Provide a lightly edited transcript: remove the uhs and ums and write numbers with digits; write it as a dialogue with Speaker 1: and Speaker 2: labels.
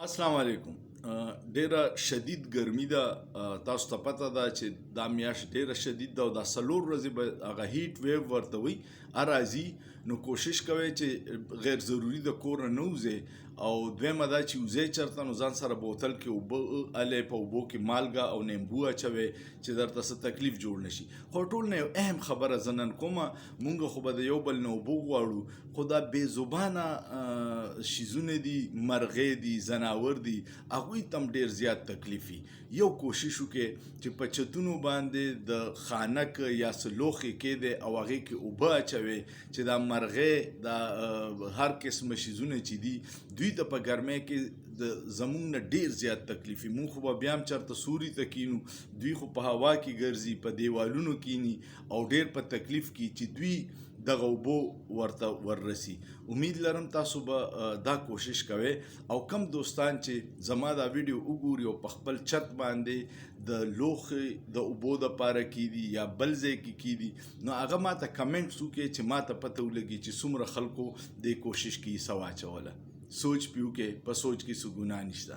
Speaker 1: السلام علیکم. ډیره شدید ګرمي ده. تاسو ته پته ده چې دا میاشت ډیره شدید ده او دا څلور ورځې به هغه هیټ ویو ورته وي راځي. نو کوشش کوئ چې غیر ضروري د کور نه وځئ. او دویمه دا چې وځئ چېرته نو ځان سره بوتل کې اوبه هلئ، په اوبو کې مالګه او نیمبو اچوئ چې درته څه تکلیف جوړ نه شي. خو ټول نه یو اهم خبره زه نن کومه، مونږ خو به د یو بل نه اوبه غواړو، خو دا بې زبانه شیزونه دي، مرغۍ دي، ځناور دي، هغوی ته هم ډېر زیات تکلیف وي. یو کوشش وکړئ چې په چتونو باندې د خانک یا څه لوښي کېدی او هغې کې اوبه اچوئ چې دا مرغۍ دا هر قسمه شیزونه چې دي دوی ته په ګرمۍ کې د زمونږ نه ډېر زیات تکلیف وي. مونږ خو به بیا هم چېرته سوري ته کینو، دوی خو په هوا کې ګرځي، په دیوالونو کینی او ډېر په تکلیف کې چې دوی دغه اوبو ورته وررسي. امید لرم تاسو به دا کوشش کوئ. او کم دوستان چې زما دا ویډیو وګوري او په خپل چت باندې د لوښي د اوبو دپاره کیدي یا بل ځای کې کیدي، نو هغه ما ته کمنټس وکړئ چې ما ته پته ولګي چې څومره خلکو دې کوشش کې حصه واچوله. سوچ پې وکړئ، په سوچ کې څه ګناه نشته.